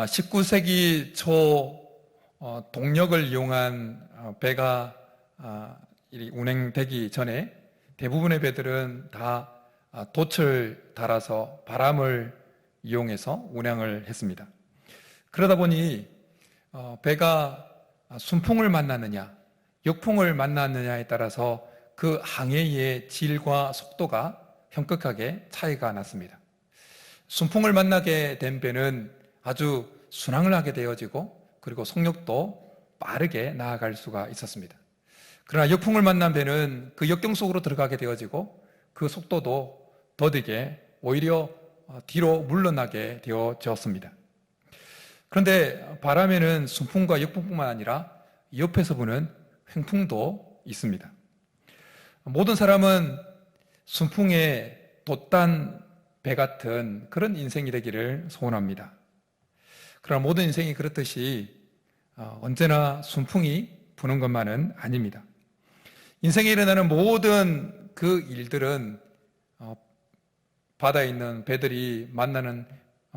19세기 초 동력을 이용한 배가 운행되기 전에 대부분의 배들은 다 돛을 달아서 바람을 이용해서 운행을 했습니다. 그러다 보니 배가 순풍을 만났느냐 역풍을 만났느냐에 따라서 그 항해의 질과 속도가 현격하게 차이가 났습니다. 순풍을 만나게 된 배는 아주 순항을 하게 되어지고 그리고 속력도 빠르게 나아갈 수가 있었습니다. 그러나 역풍을 만난 배는 그 역경 속으로 들어가게 되어지고 그 속도도 더디게 오히려 뒤로 물러나게 되어졌습니다. 그런데 바람에는 순풍과 역풍뿐만 아니라 옆에서 부는 횡풍도 있습니다. 모든 사람은 순풍에 돛단 배 같은 그런 인생이 되기를 소원합니다. 그러나 모든 인생이 그렇듯이 언제나 순풍이 부는 것만은 아닙니다. 인생에 일어나는 모든 그 일들은 바다에 있는 배들이 만나는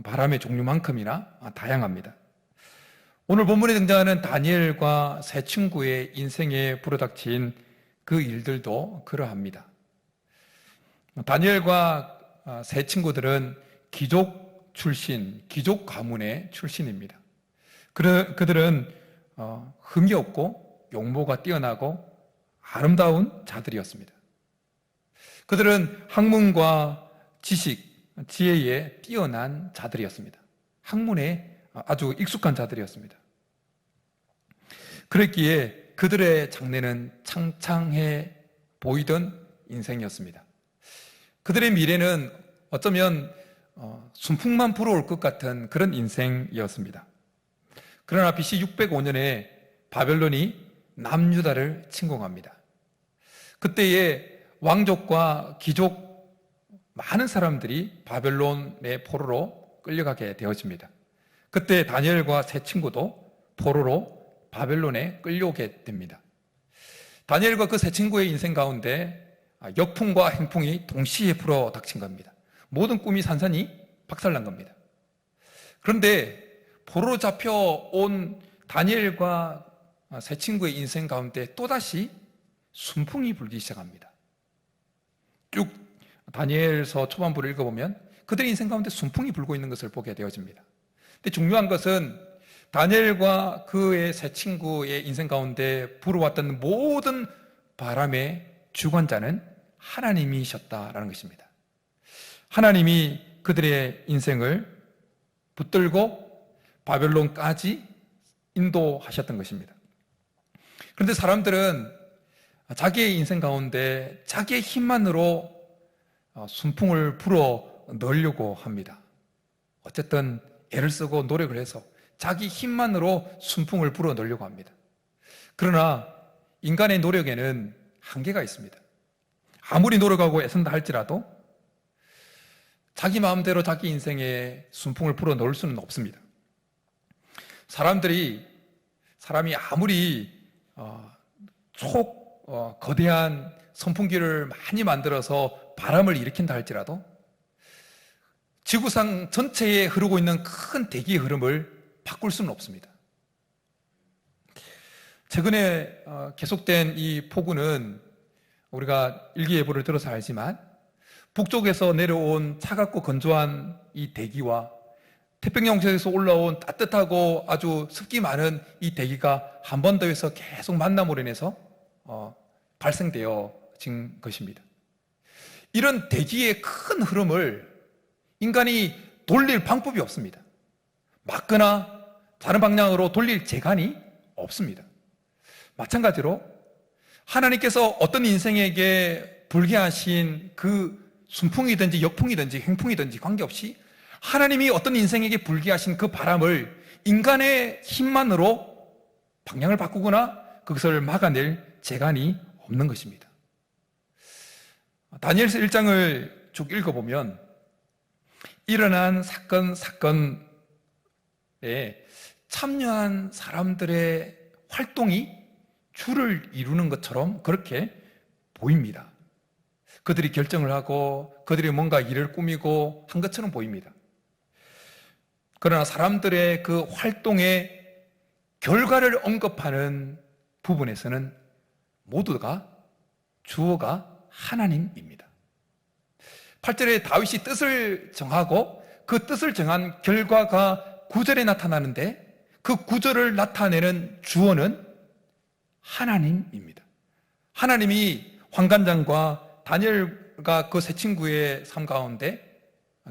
바람의 종류만큼이나 다양합니다. 오늘 본문에 등장하는 다니엘과 세 친구의 인생에 불어닥친 그 일들도 그러합니다. 다니엘과 세 친구들은 귀족 출신, 귀족 가문의 출신입니다. 그들은 흠이 없고 용모가 뛰어나고 아름다운 자들이었습니다. 그들은 학문과 지식, 지혜에 뛰어난 자들이었습니다. 학문에 아주 익숙한 자들이었습니다. 그랬기에 그들의 장래는 창창해 보이던 인생이었습니다. 그들의 미래는 어쩌면 순풍만 불어올 것 같은 그런 인생이었습니다. 그러나 BC 605년에 바벨론이 남유다를 침공합니다. 그때에 왕족과 귀족 많은 사람들이 바벨론의 포로로 끌려가게 되어집니다. 그때 다니엘과 세 친구도 포로로 바벨론에 끌려오게 됩니다. 다니엘과 그 세 친구의 인생 가운데 역풍과 행풍이 동시에 불어닥친 겁니다. 모든 꿈이 산산이 박살난 겁니다. 그런데 포로로 잡혀온 다니엘과 세 친구의 인생 가운데 또다시 순풍이 불기 시작합니다. 쭉 다니엘서 초반부를 읽어보면 그들의 인생 가운데 순풍이 불고 있는 것을 보게 되어집니다. 근데 중요한 것은 다니엘과 그의 세 친구의 인생 가운데 불어왔던 모든 바람의 주관자는 하나님이셨다라는 것입니다. 하나님이 그들의 인생을 붙들고 바벨론까지 인도하셨던 것입니다. 그런데 사람들은 자기의 인생 가운데 자기의 힘만으로 순풍을 불어 넣으려고 합니다. 어쨌든 애를 쓰고 노력을 해서 자기 힘만으로 순풍을 불어 넣으려고 합니다. 그러나 인간의 노력에는 한계가 있습니다. 아무리 노력하고 애쓴다 할지라도 자기 마음대로 자기 인생에 순풍을 불어 넣을 수는 없습니다. 사람이 아무리 거대한 선풍기를 많이 만들어서 바람을 일으킨다 할지라도 지구상 전체에 흐르고 있는 큰 대기의 흐름을 바꿀 수는 없습니다. 최근에 계속된 이 폭우는 우리가 일기예보를 들어서 알지만 북쪽에서 내려온 차갑고 건조한 이 대기와 태평양에서 올라온 따뜻하고 아주 습기 많은 이 대기가 한 번 더해서 계속 만남으로 인해서 발생되어진 것입니다. 이런 대기의 큰 흐름을 인간이 돌릴 방법이 없습니다. 막거나 다른 방향으로 돌릴 재간이 없습니다. 마찬가지로 하나님께서 어떤 인생에게 불게 하신 그 순풍이든지 역풍이든지 횡풍이든지 관계없이 하나님이 어떤 인생에게 불게 하신 그 바람을 인간의 힘만으로 방향을 바꾸거나 그것을 막아낼 재간이 없는 것입니다. 다니엘서 1장을 쭉 읽어보면 일어난 사건에 참여한 사람들의 활동이 줄을 이루는 것처럼 그렇게 보입니다. 그들이 결정을 하고 그들이 뭔가 일을 꾸미고 한 것처럼 보입니다. 그러나 사람들의 그 활동의 결과를 언급하는 부분에서는 모두가 주어가 하나님입니다. 8절에 다윗이 뜻을 정하고 그 뜻을 정한 결과가 9절에 나타나는데 그 9절을 나타내는 주어는 하나님입니다. 하나님이 환관장과 다니엘과 그 세 친구의 삶 가운데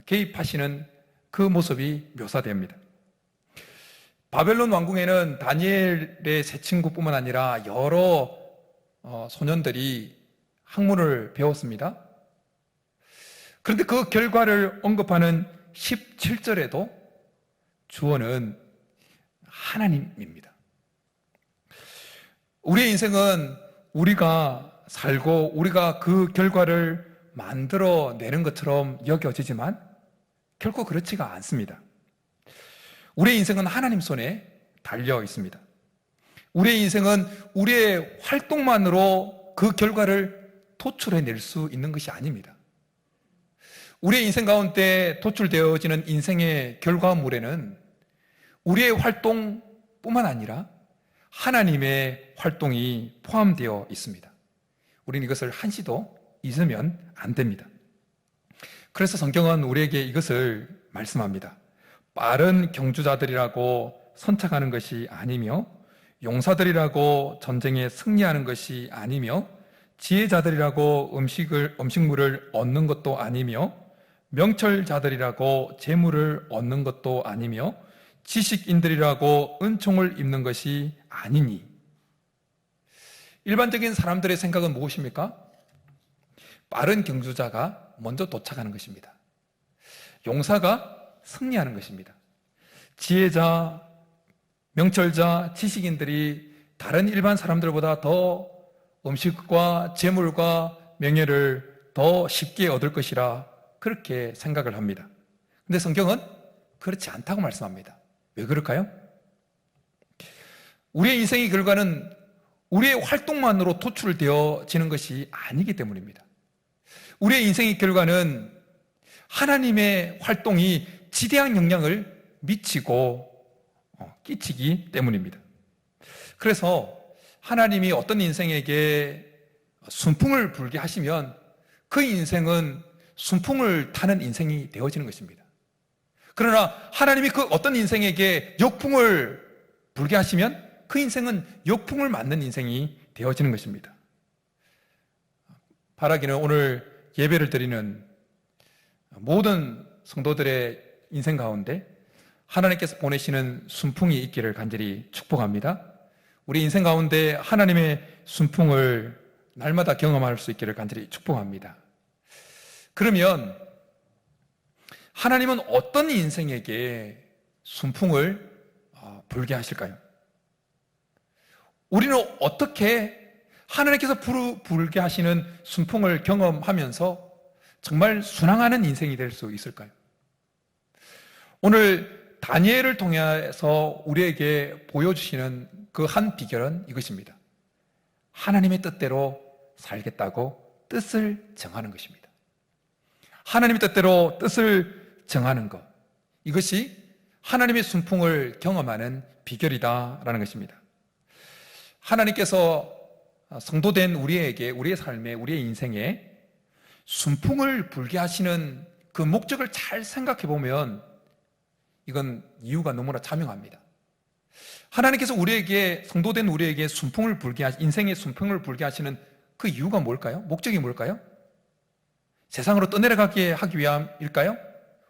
개입하시는 그 모습이 묘사됩니다. 바벨론 왕궁에는 다니엘의 세 친구뿐만 아니라 여러 소년들이 학문을 배웠습니다. 그런데 그 결과를 언급하는 17절에도 주어는 하나님입니다. 우리의 인생은 우리가 살고 우리가 그 결과를 만들어내는 것처럼 여겨지지만 결코 그렇지가 않습니다. 우리의 인생은 하나님 손에 달려 있습니다. 우리의 인생은 우리의 활동만으로 그 결과를 도출해낼 수 있는 것이 아닙니다. 우리의 인생 가운데 도출되어지는 인생의 결과물에는 우리의 활동뿐만 아니라 하나님의 활동이 포함되어 있습니다. 우리는 이것을 한시도 잊으면 안 됩니다. 그래서 성경은 우리에게 이것을 말씀합니다. 빠른 경주자들이라고 선착하는 것이 아니며 용사들이라고 전쟁에 승리하는 것이 아니며 지혜자들이라고 음식물을 얻는 것도 아니며 명철자들이라고 재물을 얻는 것도 아니며 지식인들이라고 은총을 입는 것이 아니니. 일반적인 사람들의 생각은 무엇입니까? 빠른 경주자가 먼저 도착하는 것입니다. 용사가 승리하는 것입니다. 지혜자, 명철자, 지식인들이 다른 일반 사람들보다 더 음식과 재물과 명예를 더 쉽게 얻을 것이라 그렇게 생각을 합니다. 근데 성경은 그렇지 않다고 말씀합니다. 왜 그럴까요? 우리의 인생의 결과는 우리의 활동만으로 도출되어지는 것이 아니기 때문입니다. 우리의 인생의 결과는 하나님의 활동이 지대한 영향을 미치고 끼치기 때문입니다. 그래서 하나님이 어떤 인생에게 순풍을 불게 하시면 그 인생은 순풍을 타는 인생이 되어지는 것입니다. 그러나 하나님이 그 어떤 인생에게 역풍을 불게 하시면 그 인생은 역풍을 맞는 인생이 되어지는 것입니다. 바라기는 오늘 예배를 드리는 모든 성도들의 인생 가운데 하나님께서 보내시는 순풍이 있기를 간절히 축복합니다. 우리 인생 가운데 하나님의 순풍을 날마다 경험할 수 있기를 간절히 축복합니다. 그러면 하나님은 어떤 인생에게 순풍을 불게 하실까요? 우리는 어떻게 하나님께서 불게 하시는 순풍을 경험하면서 정말 순항하는 인생이 될 수 있을까요? 오늘 다니엘을 통해서 우리에게 보여주시는 그 한 비결은 이것입니다. 하나님의 뜻대로 살겠다고 뜻을 정하는 것입니다. 하나님의 뜻대로 뜻을 정하는 것, 이것이 하나님의 순풍을 경험하는 비결이다라는 것입니다. 하나님께서 성도된 우리에게, 우리의 삶에, 우리의 인생에 순풍을 불게 하시는 그 목적을 잘 생각해 보면 이건 이유가 너무나 자명합니다. 하나님께서 우리에게, 성도된 우리에게 순풍을 불게 인생의 순풍을 불게 하시는 그 이유가 뭘까요? 목적이 뭘까요? 세상으로 떠내려가게 하기 위함일까요?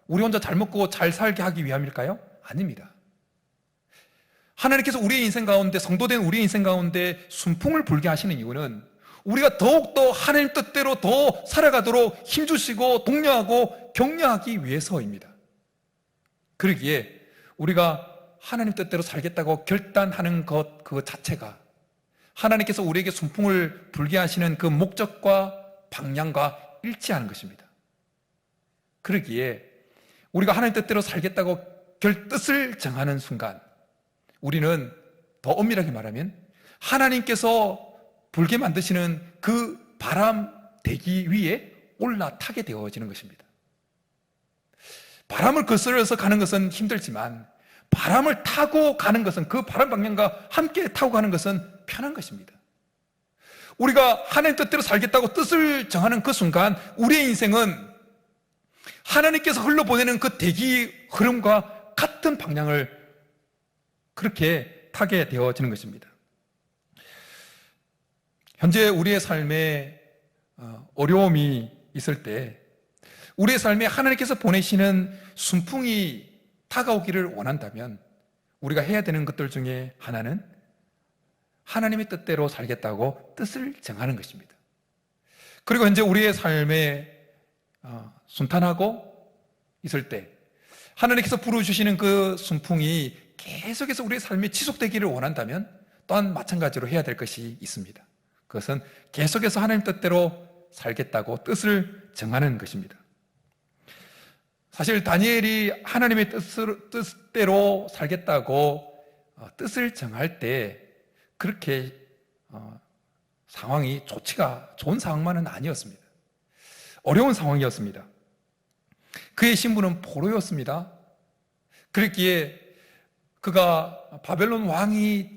우리 혼자 잘 먹고 잘 살게 하기 위함일까요? 아닙니다. 하나님께서 우리의 인생 가운데, 성도된 우리의 인생 가운데 순풍을 불게 하시는 이유는 우리가 더욱더 하나님 뜻대로 더 살아가도록 힘주시고 독려하고 격려하기 위해서입니다. 그러기에 우리가 하나님 뜻대로 살겠다고 결단하는 것 그 자체가 하나님께서 우리에게 순풍을 불게 하시는 그 목적과 방향과 일치하는 것입니다. 그러기에 우리가 하나님 뜻대로 살겠다고 뜻을 정하는 순간 우리는 더 엄밀하게 말하면 하나님께서 불게 만드시는 그 바람 대기 위에 올라타게 되어지는 것입니다. 바람을 거스려서 가는 것은 힘들지만 바람을 타고 가는 것은, 그 바람 방향과 함께 타고 가는 것은 편한 것입니다. 우리가 하나님 뜻대로 살겠다고 뜻을 정하는 그 순간 우리의 인생은 하나님께서 흘러보내는 그 대기 흐름과 같은 방향을 그렇게 타게 되어지는 것입니다. 현재 우리의 삶에 어려움이 있을 때, 우리의 삶에 하나님께서 보내시는 순풍이 다가오기를 원한다면 우리가 해야 되는 것들 중에 하나는 하나님의 뜻대로 살겠다고 뜻을 정하는 것입니다. 그리고 현재 우리의 삶에 순탄하고 있을 때 하나님께서 부르주시는 그 순풍이 계속해서 우리의 삶에 지속되기를 원한다면 또한 마찬가지로 해야 될 것이 있습니다. 그것은 계속해서 하나님 뜻대로 살겠다고 뜻을 정하는 것입니다. 사실 다니엘이 하나님의 뜻대로 살겠다고 뜻을 정할 때 그렇게 상황이 좋은 상황만은 아니었습니다. 어려운 상황이었습니다. 그의 신분은 포로였습니다. 그랬기에 그가 바벨론 왕이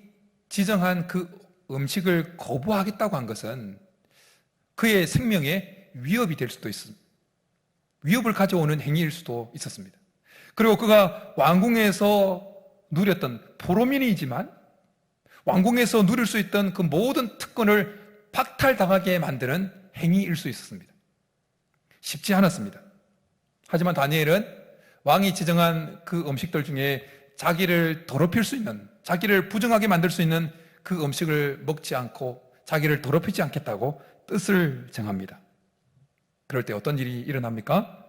지정한 그 음식을 거부하겠다고 한 것은 그의 생명에 위협이 될 수도 있습니다. 위협을 가져오는 행위일 수도 있었습니다. 그리고 그가 왕궁에서 누렸던 포로민이지만 왕궁에서 누릴 수 있던 그 모든 특권을 박탈당하게 만드는 행위일 수 있었습니다. 쉽지 않았습니다. 하지만 다니엘은 왕이 지정한 그 음식들 중에 자기를 더럽힐 수 있는, 자기를 부정하게 만들 수 있는 그 음식을 먹지 않고 자기를 더럽히지 않겠다고 뜻을 정합니다. 그럴 때 어떤 일이 일어납니까?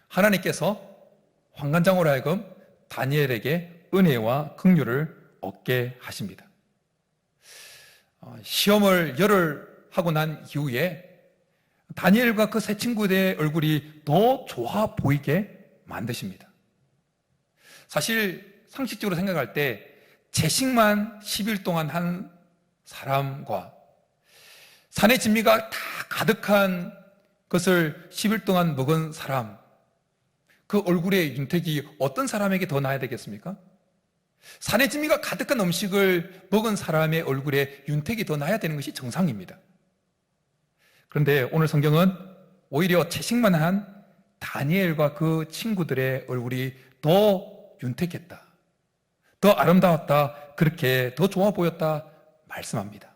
하나님께서 환관장으로 하여금 다니엘에게 은혜와 긍휼을 얻게 하십니다. 시험을 열흘 하고 난 이후에 다니엘과 그 세 친구들의 얼굴이 더 좋아 보이게 만드십니다. 사실 상식적으로 생각할 때 채식만 10일 동안 한 사람과 산의 진미가 다 가득한 것을 10일 동안 먹은 사람, 그 얼굴의 윤택이 어떤 사람에게 더 나아야 되겠습니까? 산의 진미가 가득한 음식을 먹은 사람의 얼굴에 윤택이 더 나야 되는 것이 정상입니다. 그런데 오늘 성경은 오히려 채식만 한 다니엘과 그 친구들의 얼굴이 더 윤택했다, 더 아름다웠다, 그렇게 더 좋아 보였다 말씀합니다.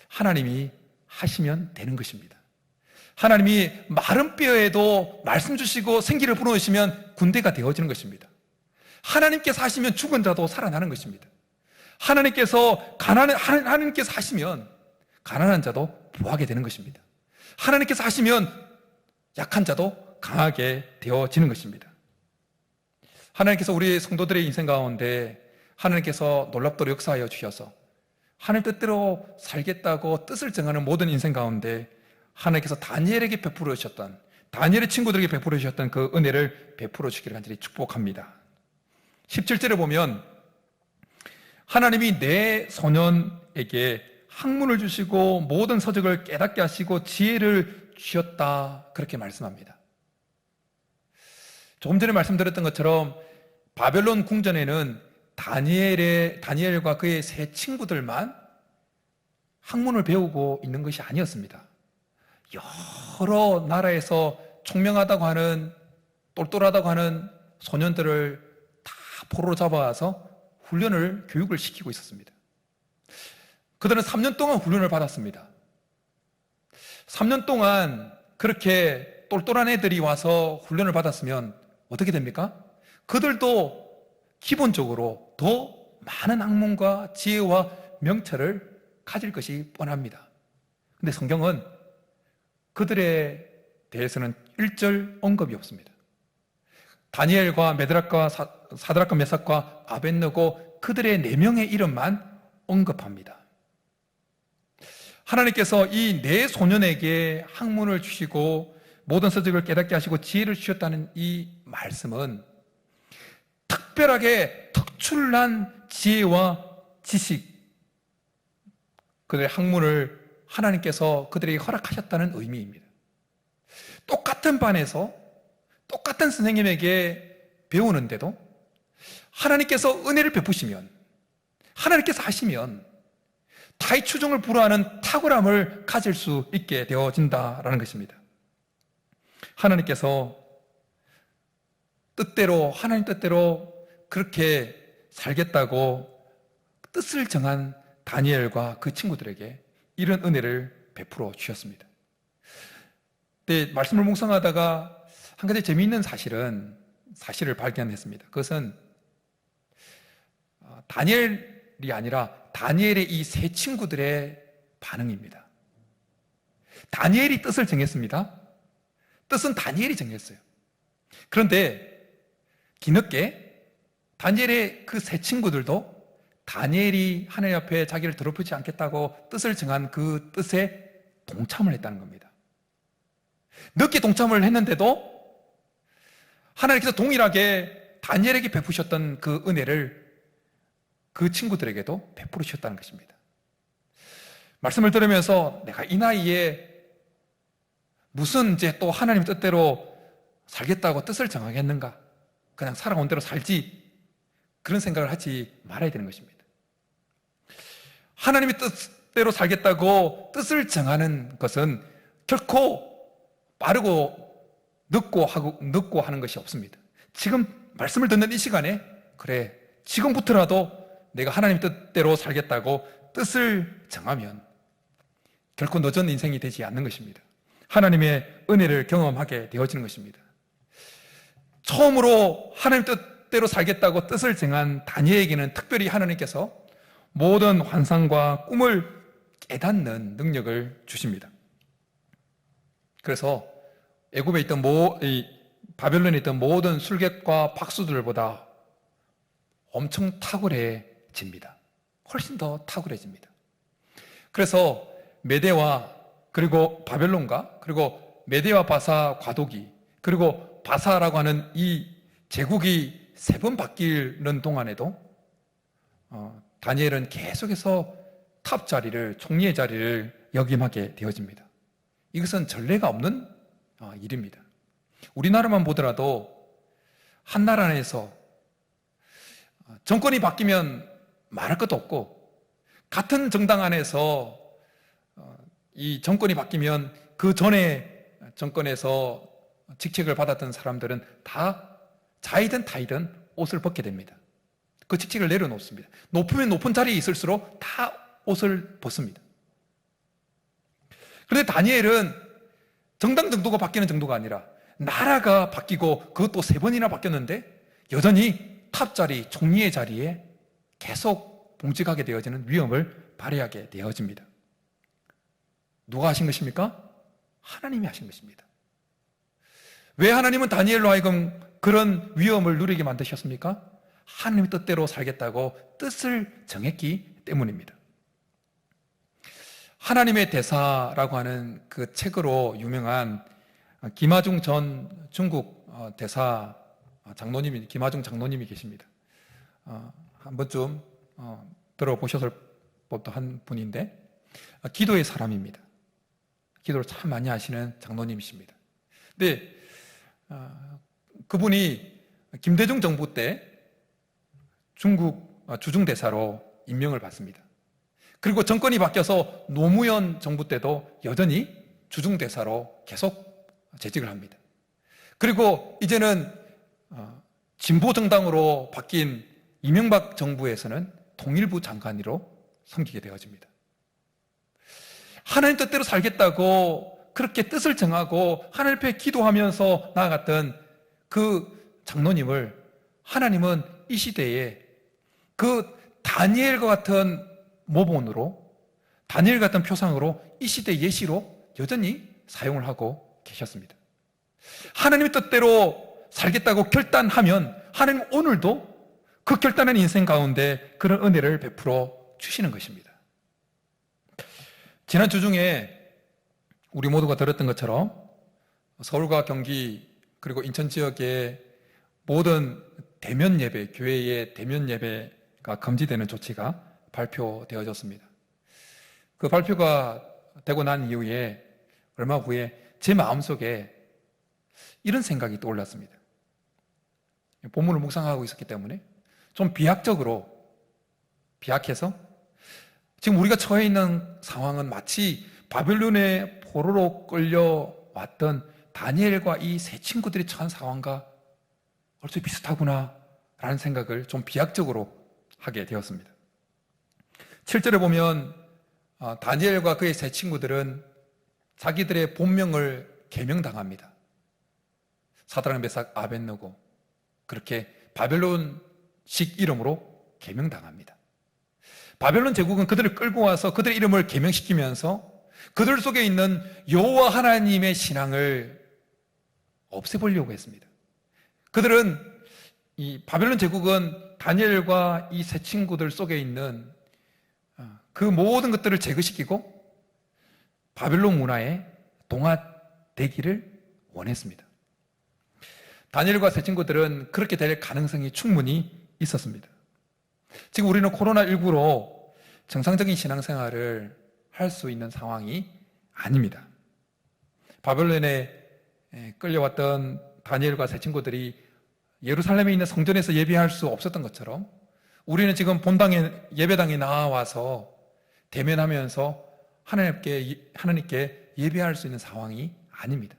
하나님이 하시면 되는 것입니다. 하나님이 마른 뼈에도 말씀 주시고 생기를 불어넣으시면 군대가 되어지는 것입니다. 하나님께서 하시면 죽은 자도 살아나는 것입니다. 하나님께서 하시면 가난한 자도 부하게 되는 것입니다. 하나님께서 하시면 약한 자도 강하게 되어지는 것입니다. 하나님께서 우리 성도들의 인생 가운데 하나님께서 놀랍도록 역사하여 주셔서 하나님 뜻대로 살겠다고 뜻을 정하는 모든 인생 가운데 하나님께서 다니엘에게 베풀어 주셨던, 다니엘의 친구들에게 베풀어 주셨던 그 은혜를 베풀어 주기를 간절히 축복합니다. 17절에 보면 하나님이 내 소년에게 학문을 주시고 모든 서적을 깨닫게 하시고 지혜를 주셨다, 그렇게 말씀합니다. 조금 전에 말씀드렸던 것처럼 바벨론 궁전에는 다니엘과 그의 세 친구들만 학문을 배우고 있는 것이 아니었습니다. 여러 나라에서 총명하다고 하는, 똘똘하다고 하는 소년들을 다 포로로 잡아와서 교육을 시키고 있었습니다. 그들은 3년 동안 훈련을 받았습니다. 3년 동안 그렇게 똘똘한 애들이 와서 훈련을 받았으면 어떻게 됩니까? 그들도 기본적으로 더 많은 학문과 지혜와 명철을 가질 것이 뻔합니다. 그런데 성경은 그들에 대해서는 일절 언급이 없습니다. 다니엘과 메드락과 사드락과 메삭과 아벳느고 그들의 4명의 이름만 언급합니다. 하나님께서 이 4소년에게 학문을 주시고 모든 서적을 깨닫게 하시고 지혜를 주셨다는 이 말씀은 특별하게 특출난 지혜와 지식, 그들의 학문을 하나님께서 그들에게 허락하셨다는 의미입니다. 똑같은 반에서 똑같은 선생님에게 배우는데도 하나님께서 은혜를 베푸시면, 하나님께서 하시면 타의 추종을 불허하는 탁월함을 가질 수 있게 되어진다라는 것입니다. 하나님께서 뜻대로, 하나님 뜻대로 그렇게 살겠다고 뜻을 정한 다니엘과 그 친구들에게 이런 은혜를 베풀어 주셨습니다. 네, 말씀을 묵상하다가 한 가지 재미있는 사실을 발견했습니다. 그것은 다니엘이 아니라 다니엘의 이 세 친구들의 반응입니다. 다니엘이 뜻을 정했습니다. 뜻은 다니엘이 정했어요. 그런데 뒤늦게 다니엘의 그 세 친구들도 다니엘이 하나님 앞에 자기를 더럽히지 않겠다고 뜻을 정한 그 뜻에 동참을 했다는 겁니다. 늦게 동참을 했는데도 하나님께서 동일하게 다니엘에게 베푸셨던 그 은혜를 그 친구들에게도 베풀어 주셨다는 것입니다. 말씀을 들으면서 내가 이 나이에 무슨 이제 또 하나님 뜻대로 살겠다고 뜻을 정하겠는가? 그냥 살아온 대로 살지, 그런 생각을 하지 말아야 되는 것입니다. 하나님의 뜻대로 살겠다고 뜻을 정하는 것은 결코 빠르고 늦고 하는 것이 없습니다. 지금 말씀을 듣는 이 시간에 그래, 지금부터라도 내가 하나님 뜻대로 살겠다고 뜻을 정하면 결코 늦은 인생이 되지 않는 것입니다. 하나님의 은혜를 경험하게 되어지는 것입니다. 처음으로 하나님 뜻대로 살겠다고 뜻을 정한 다니엘에게는 특별히 하나님께서 모든 환상과 꿈을 깨닫는 능력을 주십니다. 그래서 애굽에 있던 바벨론에 있던 모든 술객과 박수들보다 엄청 탁월해집니다. 훨씬 더 탁월해집니다. 그래서 메대와 그리고 바벨론과 그리고 메대와 바사 과도기 그리고 바사라고 하는 이 제국이 세 번 바뀌는 동안에도 다니엘은 계속해서 탑 자리를, 총리의 자리를 역임하게 되어집니다. 이것은 전례가 없는 일입니다. 우리나라만 보더라도 한 나라 안에서 정권이 바뀌면 말할 것도 없고, 같은 정당 안에서 이 정권이 바뀌면 그 전에 정권에서 직책을 받았던 사람들은 다 자이든 타이든 옷을 벗게 됩니다. 그 직책을 내려놓습니다. 높으면 높은 자리에 있을수록 다 옷을 벗습니다. 그런데 다니엘은 정당 정도가 바뀌는 정도가 아니라 나라가 바뀌고 그것도 세 번이나 바뀌었는데 여전히 탑 자리, 총리의 자리에 계속 봉직하게 되어지는 위엄을 발휘하게 되어집니다. 누가 하신 것입니까? 하나님이 하신 것입니다. 왜 하나님은 다니엘로 하여금 그런 위엄을 누리게 만드셨습니까? 하나님의 뜻대로 살겠다고 뜻을 정했기 때문입니다. 하나님의 대사라고 하는 그 책으로 유명한 김하중 전 중국 대사 장로님이, 김하중 장로님이 계십니다. 한 번쯤 들어보셨을 법도 한 분인데 기도의 사람입니다. 기도를 참 많이 하시는 장로님이십니다. 근데 그분이 김대중 정부 때 중국 주중대사로 임명을 받습니다. 그리고 정권이 바뀌어서 노무현 정부 때도 여전히 주중대사로 계속 재직을 합니다. 그리고 이제는 진보 정당으로 바뀐 이명박 정부에서는 통일부 장관으로 섬기게 되어집니다. 하나님 뜻대로 살겠다고 그렇게 뜻을 정하고 하나님 앞에 기도하면서 나아갔던 그 장로님을 하나님은 이 시대에 그 다니엘과 같은 모본으로, 다니엘 같은 표상으로 이 시대 예시로 여전히 사용을 하고 계셨습니다. 하나님의 뜻대로 살겠다고 결단하면 하나님 오늘도 그 결단한 인생 가운데 그런 은혜를 베풀어 주시는 것입니다. 지난 주 중에 우리 모두가 들었던 것처럼 서울과 경기 그리고 인천 지역의 모든 대면 예배, 교회의 대면 예배가 금지되는 조치가 발표되어졌습니다. 그 발표가 되고 난 이후에 얼마 후에 제 마음속에 이런 생각이 떠올랐습니다. 본문을 묵상하고 있었기 때문에 좀 비약적으로, 비약해서 지금 우리가 처해 있는 상황은 마치 바벨론의 포로로 끌려왔던 다니엘과 이 세 친구들이 처한 상황과 얼추 비슷하구나 라는 생각을 좀 비약적으로 하게 되었습니다. 7절에 보면 다니엘과 그의 세 친구들은 자기들의 본명을 계명당합니다. 사드락, 메삭, 아벳느고, 그렇게 바벨론식 이름으로 계명당합니다. 바벨론 제국은 그들을 끌고 와서 그들의 이름을 계명시키면서 그들 속에 있는 여호와 하나님의 신앙을 없애보려고 했습니다. 그들은, 이 바벨론 제국은 다니엘과 이 세 친구들 속에 있는 그 모든 것들을 제거시키고 바벨론 문화에 동화되기를 원했습니다. 다니엘과 세 친구들은 그렇게 될 가능성이 충분히 있었습니다. 지금 우리는 코로나19로 정상적인 신앙생활을 할 수 있는 상황이 아닙니다. 바벨론에 끌려왔던 다니엘과 세 친구들이 예루살렘에 있는 성전에서 예배할 수 없었던 것처럼 우리는 지금 본당에, 예배당에 나와서 대면하면서 하나님께 예배할 수 있는 상황이 아닙니다.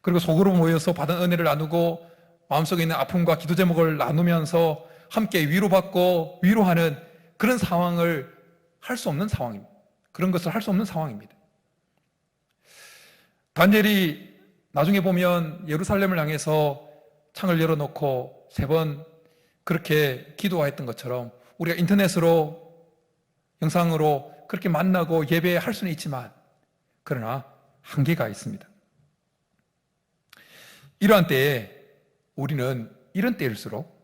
그리고 속으로 모여서 받은 은혜를 나누고 마음속에 있는 아픔과 기도 제목을 나누면서 함께 위로받고 위로하는 그런 상황을 할 수 없는 상황입니다. 그런 것을 할 수 없는 상황입니다. 다니엘이 나중에 보면 예루살렘을 향해서 창을 열어놓고 3번 그렇게 기도했던 것처럼 우리가 인터넷으로, 영상으로 그렇게 만나고 예배할 수는 있지만 그러나 한계가 있습니다. 이러한 때에 우리는 이런 때일수록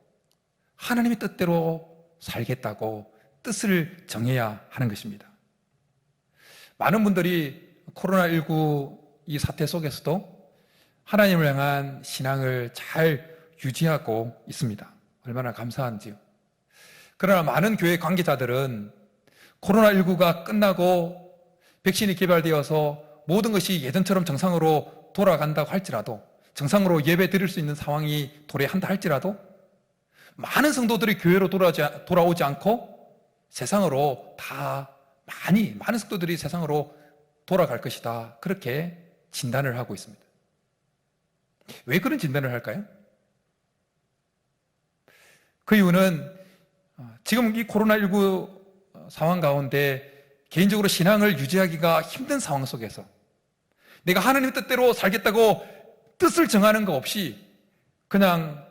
하나님의 뜻대로 살겠다고 뜻을 정해야 하는 것입니다. 많은 분들이 코로나19 이 사태 속에서도 하나님을 향한 신앙을 잘 유지하고 있습니다. 얼마나 감사한지요. 그러나 많은 교회 관계자들은 코로나19가 끝나고 백신이 개발되어서 모든 것이 예전처럼 정상으로 돌아간다고 할지라도, 정상으로 예배 드릴 수 있는 상황이 도래한다 할지라도 많은 성도들이 교회로 돌아오지 않고 세상으로 많은 성도들이 세상으로 돌아갈 것이다, 그렇게 진단을 하고 있습니다. 왜 그런 진단을 할까요? 그 이유는 지금 이 코로나19 상황 가운데 개인적으로 신앙을 유지하기가 힘든 상황 속에서 내가 하나님의 뜻대로 살겠다고 뜻을 정하는 거 없이 그냥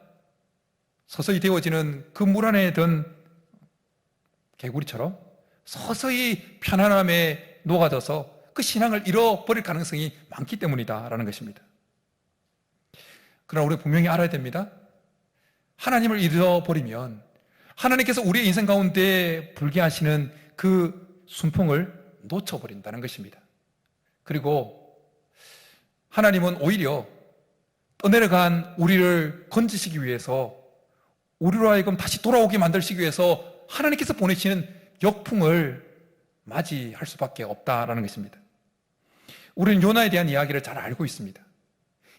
서서히 데워지는 그 물 안에 든 개구리처럼 서서히 편안함에 녹아져서 그 신앙을 잃어버릴 가능성이 많기 때문이다라는 것입니다. 그러나 우리 분명히 알아야 됩니다. 하나님을 잃어버리면 하나님께서 우리의 인생 가운데 불게 하시는 그 순풍을 놓쳐버린다는 것입니다. 그리고 하나님은 오히려 떠내려간 우리를 건지시기 위해서, 우리로 하여금 다시 돌아오게 만드시기 위해서 하나님께서 보내시는 역풍을 맞이할 수밖에 없다라는 것입니다. 우리는 요나에 대한 이야기를 잘 알고 있습니다.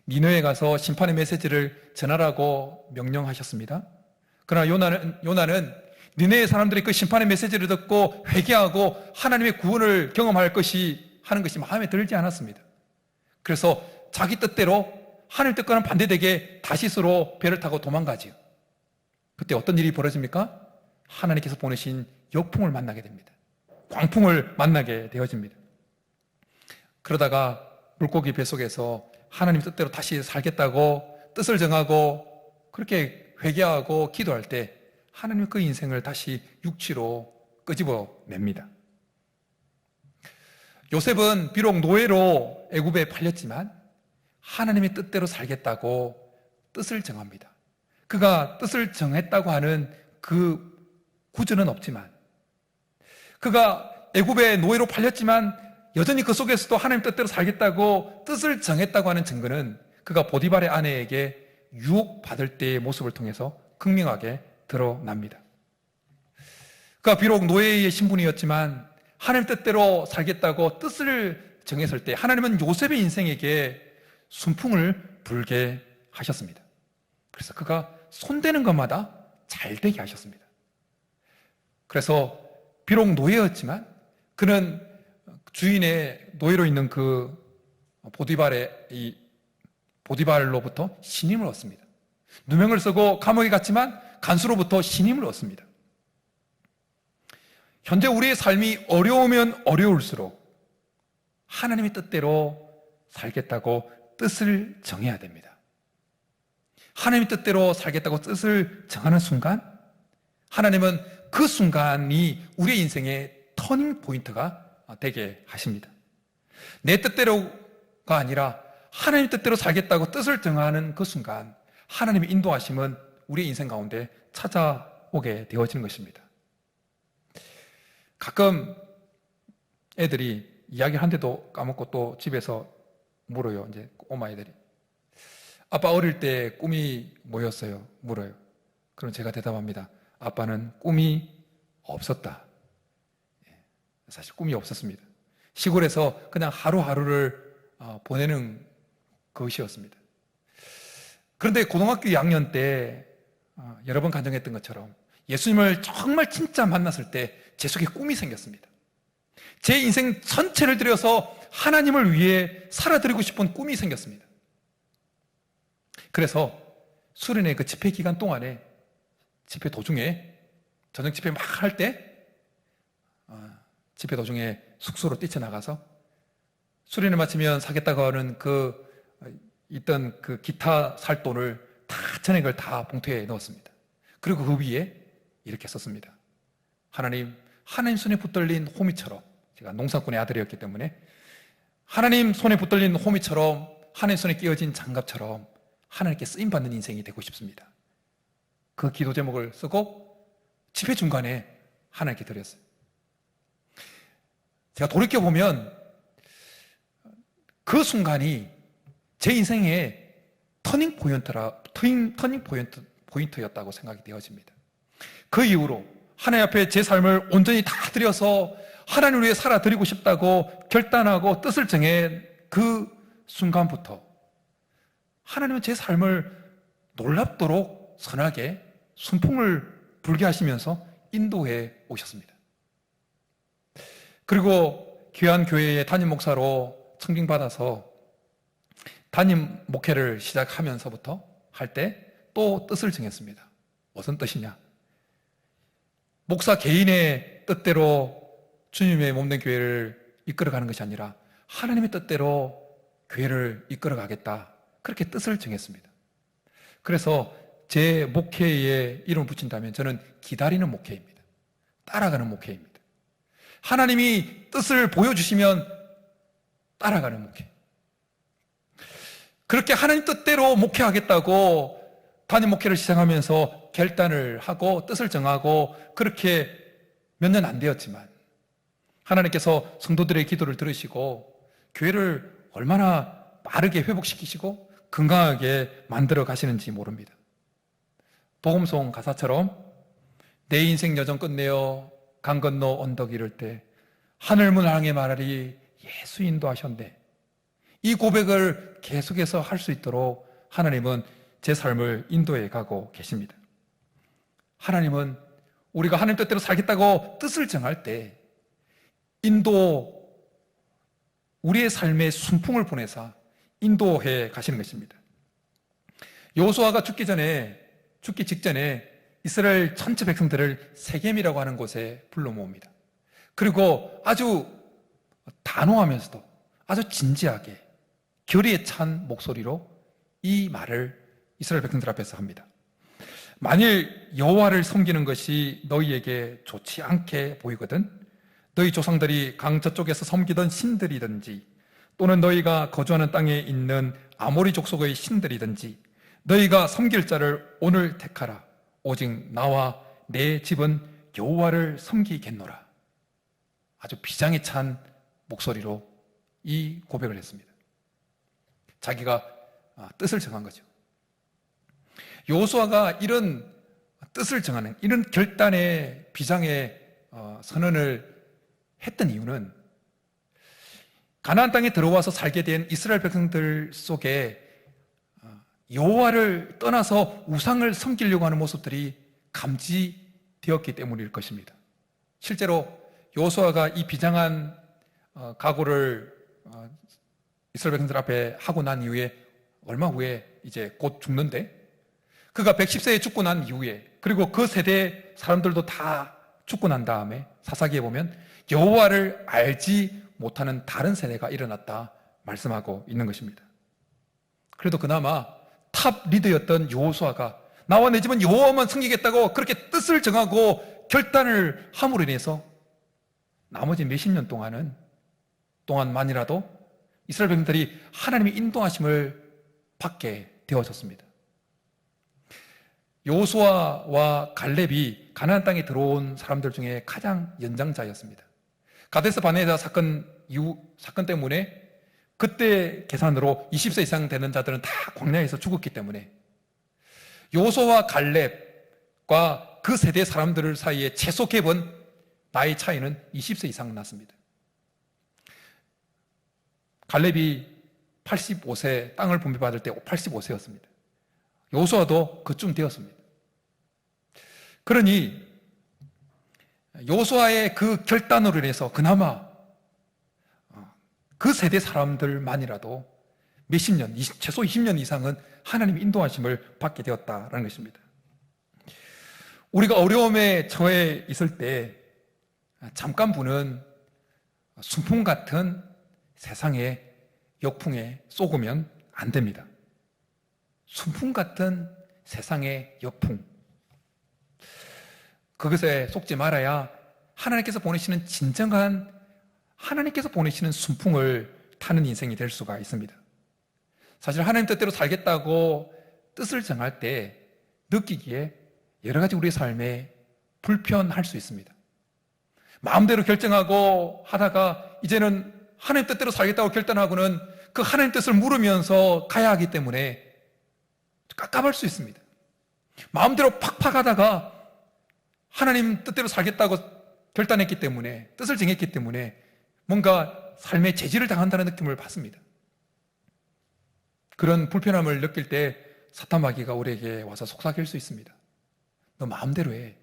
니느웨에 가서 심판의 메시지를 전하라고 명령하셨습니다. 그러나 요나는 니느웨 사람들이 그 심판의 메시지를 듣고 회개하고 하나님의 구원을 경험할 하는 것이 마음에 들지 않았습니다. 그래서 자기 뜻대로 하나님 뜻과는 반대되게 다시스로 배를 타고 도망가지요. 그때 어떤 일이 벌어집니까? 하나님께서 보내신 역풍을 만나게 됩니다. 광풍을 만나게 되어집니다. 그러다가 물고기 뱃속에서 하나님 뜻대로 다시 살겠다고 뜻을 정하고 그렇게 회개하고 기도할 때 하나님은 그 인생을 다시 육지로 끄집어냅니다. 요셉은 비록 노예로 애굽에 팔렸지만 하나님의 뜻대로 살겠다고 뜻을 정합니다. 그가 뜻을 정했다고 하는 그 구절은 없지만, 그가 애굽의 노예로 팔렸지만 여전히 그 속에서도 하나님 뜻대로 살겠다고 뜻을 정했다고 하는 증거는 그가 보디발의 아내에게 유혹받을 때의 모습을 통해서 극명하게 드러납니다. 그가 비록 노예의 신분이었지만 하나님 뜻대로 살겠다고 뜻을 정했을 때 하나님은 요셉의 인생에게 순풍을 불게 하셨습니다. 그래서 그가 손대는 것마다 잘 되게 하셨습니다. 그래서 비록 노예였지만 그는 주인의 노예로 있는 그 보디발로부터 신임을 얻습니다. 누명을 쓰고 감옥에 갔지만 간수로부터 신임을 얻습니다. 현재 우리의 삶이 어려우면 어려울수록 하나님의 뜻대로 살겠다고 뜻을 정해야 됩니다. 하나님의 뜻대로 살겠다고 뜻을 정하는 순간 하나님은 그 순간이 우리의 인생의 터닝 포인트가 되게 하십니다. 내 뜻대로가 아니라 하나님의 뜻대로 살겠다고 뜻을 정하는 그 순간 하나님의 인도하심은 우리의 인생 가운데 찾아오게 되어지는 것입니다. 가끔 애들이 이야기를 한데도 까먹고 또 집에서 물어요. 이제 꼬마 애들이. 아빠 어릴 때 꿈이 뭐였어요? 물어요. 그럼 제가 대답합니다. 아빠는 꿈이 없었다. 사실 꿈이 없었습니다. 시골에서 그냥 하루하루를 보내는 것이었습니다. 그런데 고등학교 2학년 때 여러 번 간증했던 것처럼 예수님을 정말 진짜 만났을 때 제 속에 꿈이 생겼습니다. 제 인생 전체를 들여서 하나님을 위해 살아드리고 싶은 꿈이 생겼습니다. 그래서 수련회 그 집회 기간 동안에 집회 도중에 저녁 집회 막 할 때 집회 도중에 숙소로 뛰쳐나가서 수련회 마치면 사겠다고 하는 있던 그 기타 살 돈을 다 전액을 다 봉투에 넣었습니다. 그리고 그 위에 이렇게 썼습니다. 하나님 손에 붙들린 호미처럼, 제가 농사꾼의 아들이었기 때문에 하나님 손에 붙들린 호미처럼, 하나님 손에 끼어진 장갑처럼 하나님께 쓰임받는 인생이 되고 싶습니다. 그 기도 제목을 쓰고 집회 중간에 하나님께 드렸어요. 제가 돌이켜보면 그 순간이 제 인생의 터닝 포인트였다고 생각이 되어집니다. 그 이후로 하나님 앞에 제 삶을 온전히 다 드려서 하나님을 위해 살아드리고 싶다고 결단하고 뜻을 정해 그 순간부터 하나님은 제 삶을 놀랍도록 선하게 순풍을 불게 하시면서 인도해 오셨습니다. 그리고 귀한 교회의 담임 목사로 청빙받아서 담임 목회를 시작하면서부터 할 때 또 뜻을 정했습니다. 무슨 뜻이냐? 목사 개인의 뜻대로 주님의 몸된 교회를 이끌어가는 것이 아니라 하나님의 뜻대로 교회를 이끌어가겠다, 그렇게 뜻을 정했습니다. 그래서 제 목회에 이름을 붙인다면 저는 기다리는 목회입니다. 따라가는 목회입니다. 하나님이 뜻을 보여주시면 따라가는 목회. 그렇게 하나님 뜻대로 목회하겠다고 담임 목회를 시작하면서 결단을 하고 뜻을 정하고 그렇게 몇 년 안 되었지만 하나님께서 성도들의 기도를 들으시고 교회를 얼마나 빠르게 회복시키시고 건강하게 만들어 가시는지 모릅니다. 복음송 가사처럼 내 인생 여정 끝내어 강 건너 언덕 이를 때 하늘문 향해 말하리 예수 인도하셨네. 이 고백을 계속해서 할 수 있도록 하나님은 제 삶을 인도해 가고 계십니다. 하나님은 우리가 하나님 뜻대로 살겠다고 뜻을 정할 때 우리의 삶에 순풍을 보내사 인도해 가시는 것입니다. 여호수아가 죽기 직전에 이스라엘 전체 백성들을 세겜이라고 하는 곳에 불러 모읍니다. 그리고 아주 단호하면서도 아주 진지하게 결의에 찬 목소리로 이 말을 이스라엘 백성들 앞에서 합니다. 만일 여호와를 섬기는 것이 너희에게 좋지 않게 보이거든 너희 조상들이 강 저쪽에서 섬기던 신들이든지 또는 너희가 거주하는 땅에 있는 아모리 족속의 신들이든지 너희가 섬길 자를 오늘 택하라. 오직 나와 내 집은 여호와를 섬기겠노라. 아주 비장에 찬 목소리로 이 고백을 했습니다. 자기가 뜻을 정한 거죠. 여호수아가 이런 뜻을 정하는 이런 결단의 비장의 선언을 했던 이유는 가나안 땅에 들어와서 살게 된 이스라엘 백성들 속에 여호와를 떠나서 우상을 섬기려고 하는 모습들이 감지되었기 때문일 것입니다. 실제로 여호수아가 이 비장한 각오를 이스라엘 백성들 앞에 하고 난 이후에 얼마 후에 이제 곧 죽는데, 그가 110세에 죽고 난 이후에, 그리고 그 세대 사람들도 다 죽고 난 다음에 사사기에 보면 여호와를 알지 못하는 다른 세대가 일어났다 말씀하고 있는 것입니다. 그래도 그나마 탑 리더였던 여호수아가 나와 내 집은 여호와만 섬기겠다고 그렇게 뜻을 정하고 결단을 함으로 인해서 나머지 몇십 년 동안만이라도 이스라엘 백성들이 하나님의 인도하심을 받게 되어졌습니다. 여호수아와 갈렙이 가나안 땅에 들어온 사람들 중에 가장 연장자였습니다. 가데스 바네아 사건 때문에 그때 계산으로 20세 이상 되는 자들은 다 광야에서 죽었기 때문에 여호수아와 갈렙과 그 세대 사람들 사이에 최소 갭은 나이 차이는 20세 이상 났습니다. 갈렙이 85세 땅을 분배받을 때 85세였습니다. 여호수아도 그쯤 되었습니다. 그러니 여호수아의 그 결단으로 인해서 그나마 그 세대 사람들만이라도 몇십 년, 최소 20년 이상은 하나님의 인도하심을 받게 되었다는 것입니다. 우리가 어려움에 처해 있을 때 잠깐 부는 순풍 같은 세상의 역풍에 쏘으면 안 됩니다. 순풍 같은 세상의 역풍, 그것에 속지 말아야 하나님께서 보내시는 진정한 하나님께서 보내시는 순풍을 타는 인생이 될 수가 있습니다. 사실 하나님 뜻대로 살겠다고 뜻을 정할 때 느끼기에 여러 가지 우리의 삶에 불편할 수 있습니다. 마음대로 결정하고 하다가 이제는 하나님 뜻대로 살겠다고 결단하고는 그 하나님 뜻을 물으면서 가야 하기 때문에 깝깝할 수 있습니다. 마음대로 팍팍 하다가 하나님 뜻대로 살겠다고 결단했기 때문에, 뜻을 정했기 때문에 뭔가 삶에 제지를 당한다는 느낌을 받습니다. 그런 불편함을 느낄 때 사탄 마귀가 우리에게 와서 속삭일 수 있습니다. 너 마음대로 해.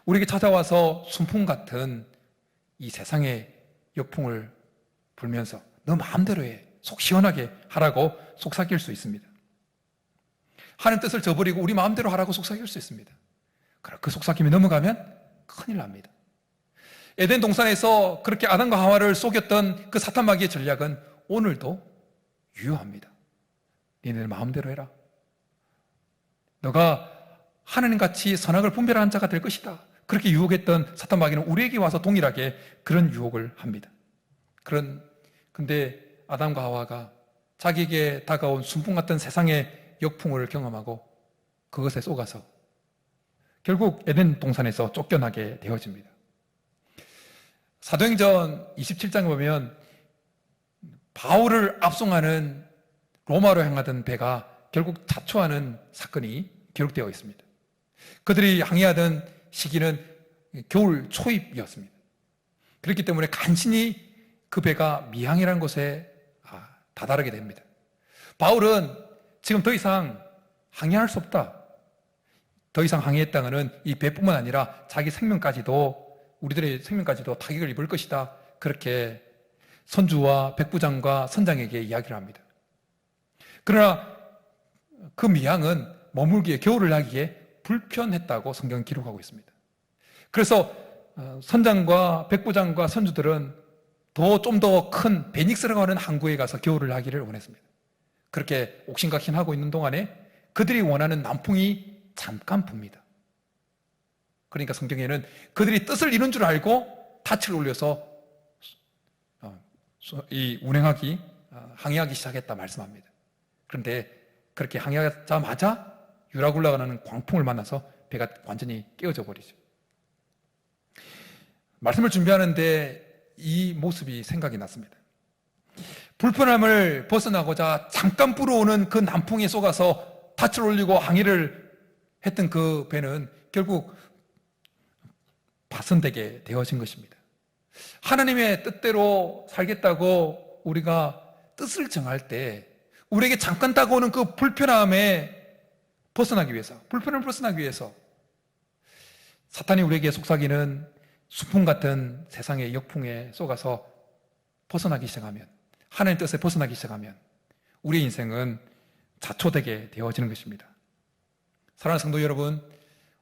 우리에게 찾아와서 순풍 같은 이 세상의 역풍을 불면서 너 마음대로 해. 속 시원하게 하라고 속삭일 수 있습니다. 하나님 뜻을 저버리고 우리 마음대로 하라고 속삭일 수 있습니다. 그 속삭임이 넘어가면 큰일 납니다. 에덴 동산에서 그렇게 아담과 하와를 속였던 그 사탄 마귀의 전략은 오늘도 유효합니다. 니네 마음대로 해라. 너가 하나님같이 선악을 분별하는 자가 될 것이다. 그렇게 유혹했던 사탄 마귀는 우리에게 와서 동일하게 그런 유혹을 합니다. 근데 아담과 하와가 자기에게 다가온 순풍 같은 세상의 역풍을 경험하고 그것에 속아서 결국 에덴 동산에서 쫓겨나게 되어집니다. 사도행전 27장에 보면 바울을 압송하는 로마로 향하던 배가 결국 자초하는 사건이 기록되어 있습니다. 그들이 항해하던 시기는 겨울 초입이었습니다. 그렇기 때문에 간신히 그 배가 미항이라는 곳에 다다르게 됩니다. 바울은 지금 더 이상 항해할 수 없다. 더 이상 항해했다가는 이 배뿐만 아니라 자기 생명까지도, 우리들의 생명까지도 타격을 입을 것이다. 그렇게 선주와 백부장과 선장에게 이야기를 합니다. 그러나 그 미항은 머물기에, 겨울을 하기에 불편했다고 성경은 기록하고 있습니다. 그래서 선장과 백부장과 선주들은 좀 더 큰 베닉스라고 하는 항구에 가서 겨울을 하기를 원했습니다. 그렇게 옥신각신하고 있는 동안에 그들이 원하는 남풍이 잠깐 붑니다. 그러니까 성경에는 그들이 뜻을 이룬 줄 알고 닻을 올려서 항해하기 시작했다 말씀합니다. 그런데 그렇게 항해하자마자 유라굴라가 광풍을 만나서 배가 완전히 깨어져 버리죠. 말씀을 준비하는데 이 모습이 생각이 났습니다. 불편함을 벗어나고자 잠깐 불어오는 그 남풍에 속아서 닻을 올리고 항해를 했던 그 배는 결국 파손되게 되어진 것입니다. 하나님의 뜻대로 살겠다고 우리가 뜻을 정할 때 우리에게 잠깐 다가오는 그 불편함을 벗어나기 위해서 사탄이 우리에게 속삭이는 수풍 같은 세상의 역풍에 쏘가서 벗어나기 시작하면, 하나님의 뜻에 벗어나기 시작하면 우리의 인생은 자초되게 되어지는 것입니다. 사랑하는 성도 여러분,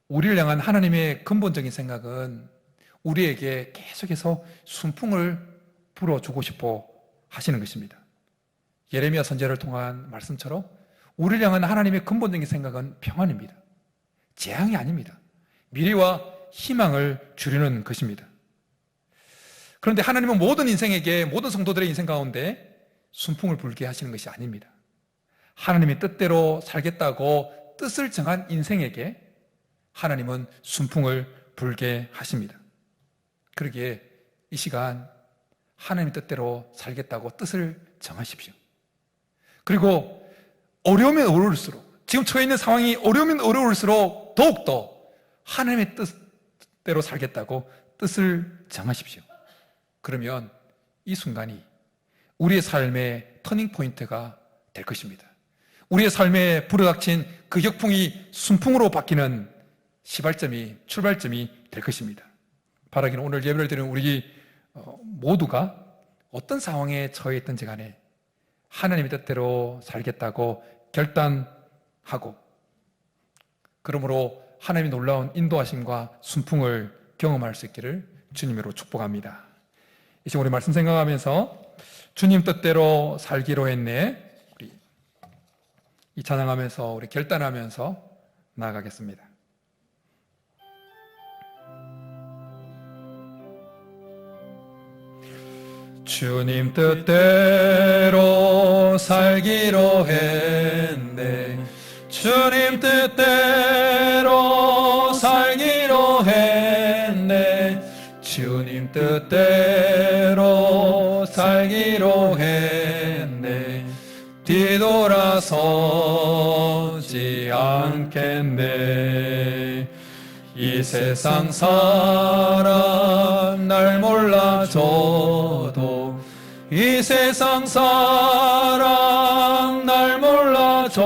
우리를 향한 하나님의 근본적인 생각은 우리에게 계속해서 순풍을 불어주고 싶어 하시는 것입니다. 예레미야 선지자를 통한 말씀처럼 우리를 향한 하나님의 근본적인 생각은 평안입니다. 재앙이 아닙니다. 미래와 희망을 주려는 것입니다. 그런데 하나님은 모든 인생에게, 모든 성도들의 인생 가운데 순풍을 불게 하시는 것이 아닙니다. 하나님의 뜻대로 살겠다고 뜻을 정한 인생에게 하나님은 순풍을 불게 하십니다. 그러기에 이 시간 하나님의 뜻대로 살겠다고 뜻을 정하십시오. 그리고 어려우면 어려울수록, 지금 처해 있는 상황이 어려우면 어려울수록 더욱더 하나님의 뜻대로 살겠다고 뜻을 정하십시오. 그러면 이 순간이 우리의 삶의 터닝포인트가 될 것입니다. 우리의 삶에 불어닥친 그 역풍이 순풍으로 바뀌는 시발점이, 출발점이 될 것입니다. 바라기는 오늘 예배를 드리는 우리 모두가 어떤 상황에 처해 있든지 간에 하나님의 뜻대로 살겠다고 결단하고, 그러므로 하나님의 놀라운 인도하심과 순풍을 경험할 수 있기를 주님으로 축복합니다. 이 시간 우리 말씀 생각하면서 주님 뜻대로 살기로 했네, 우리 이 찬양하면서 우리 결단하면서 나아가겠습니다. 주님 뜻대로 살기로 했네, 주님 뜻대로 살기로 했네, 주님 뜻대로 살기로 했네, 뒤돌아서지 않겠네. 이 세상 사람 날 몰라줘도, 이 세상 사람 날 몰라줘도,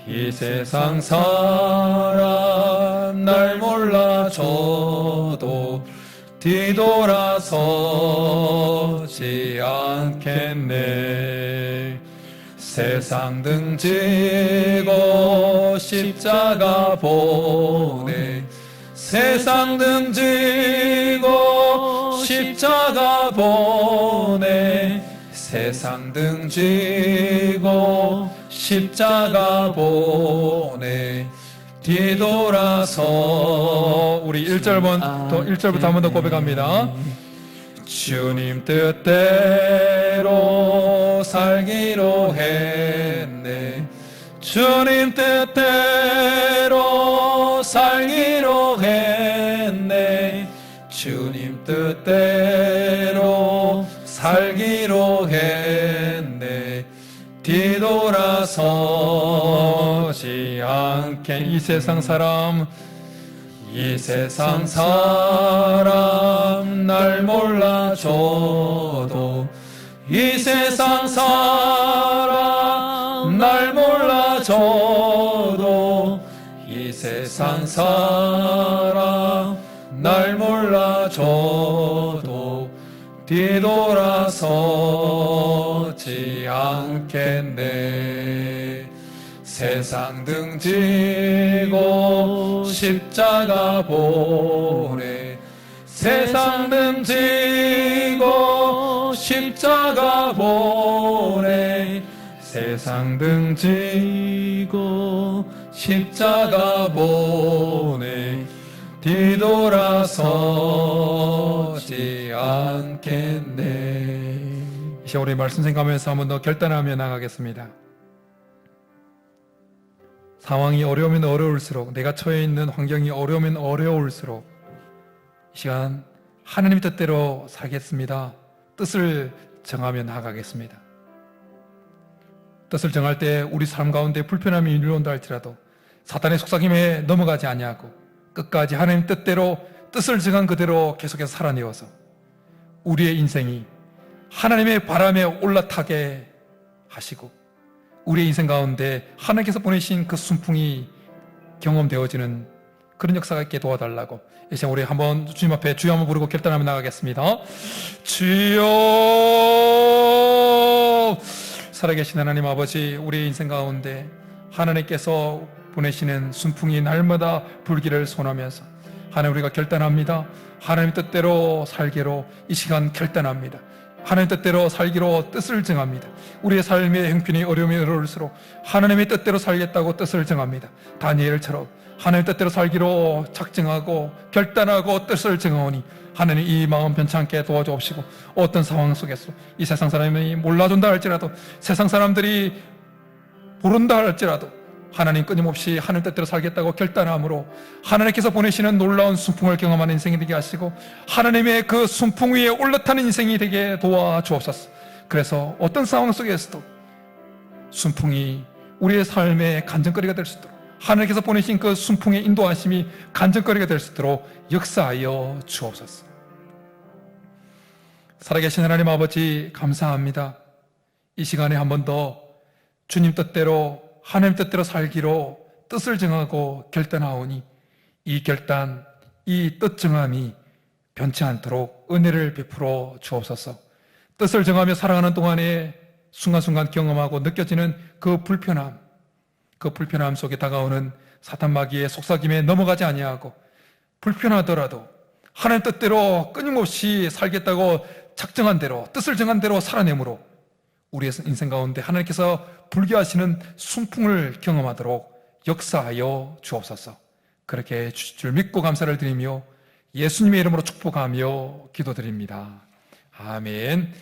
이 세상 사람 날 몰라줘도 뒤돌아서지 않겠네. 세상 등지고 십자가 보내, 세상 등지고 십자가 보내, 세상 등지고 십자가 보내, 뒤돌아서 우리 1절부터 한 번 더 고백합니다. 주님 뜻대로 살기로 했네, 주님 뜻대로 살기로 했네, 주님 뜻대로 살기로 했네, 뒤돌아서지 않게. 이 세상 사람, 이 세상 사람 날 몰라줘도, 이 세상 사람 날 몰라줘도, 이 세상 사람 날 몰라줘도 뒤돌아서지 않겠네. 세상 등지고 십자가 보내, 세상 등지고 십자가 보내, 세상 등지고 십자가 보내, 뒤돌아서지 않겠네. 이 시간 우리 말씀 생각하면서 한 번 더 결단하며 나가겠습니다. 상황이 어려우면 어려울수록, 내가 처해 있는 환경이 어려우면 어려울수록 이 시간 하나님 뜻대로 살겠습니다. 뜻을 정하며 나아가겠습니다. 뜻을 정할 때 우리 삶 가운데 불편함이 밀려온다 할지라도 사탄의 속삭임에 넘어가지 아니하고 끝까지 하나님 뜻대로, 뜻을 정한 그대로 계속해서 살아내어서 우리의 인생이 하나님의 바람에 올라타게 하시고 우리의 인생 가운데 하나님께서 보내신 그 순풍이 경험되어지는 그런 역사가 있게 도와달라고 이 시간 우리 한번 주님 앞에 주여 한번 부르고 결단하며 나가겠습니다. 주여, 살아계신 하나님 아버지, 우리의 인생 가운데 하나님께서 보내시는 순풍이 날마다 불기를 소원하면서 하나님 우리가 결단합니다. 하나님 뜻대로 살기로 이 시간 결단합니다. 하나님 뜻대로 살기로 뜻을 정합니다. 우리의 삶의 형편이 어려움이 어려울수록 하나님의 뜻대로 살겠다고 뜻을 정합니다. 다니엘처럼 하나님 뜻대로 살기로 작정하고 결단하고 뜻을 정하오니 하나님 이 마음 변찮게 도와주옵시고 어떤 상황 속에서 이 세상 사람이 몰라준다 할지라도 세상 사람들이 모른다 할지라도 하나님 끊임없이 하나님 뜻대로 살겠다고 결단함으로 하나님께서 보내시는 놀라운 순풍을 경험하는 인생이 되게 하시고 하나님의 그 순풍 위에 올라타는 인생이 되게 도와주옵소서. 그래서 어떤 상황 속에서도 순풍이 우리의 삶의 간증거리가 될 수 있도록 하나님께서 보내신 그 순풍의 인도하심이 간증거리가 될 수 있도록 역사하여 주옵소서. 살아계신 하나님 아버지 감사합니다. 이 시간에 한 번 더 주님 뜻대로 하나님 뜻대로 살기로 뜻을 정하고 결단하오니 이 결단, 이 뜻 정함이 변치 않도록 은혜를 베풀어 주옵소서. 뜻을 정하며 살아가는 동안에 순간순간 경험하고 느껴지는 그 불편함 속에 다가오는 사탄 마귀의 속삭임에 넘어가지 아니하고 불편하더라도 하나님 뜻대로 끊임없이 살겠다고 작정한 대로 뜻을 정한 대로 살아내므로 우리의 인생 가운데 하나님께서 불교하시는 순풍을 경험하도록 역사하여 주옵소서. 그렇게 주실 줄 믿고 감사를 드리며 예수님의 이름으로 축복하며 기도드립니다. 아멘.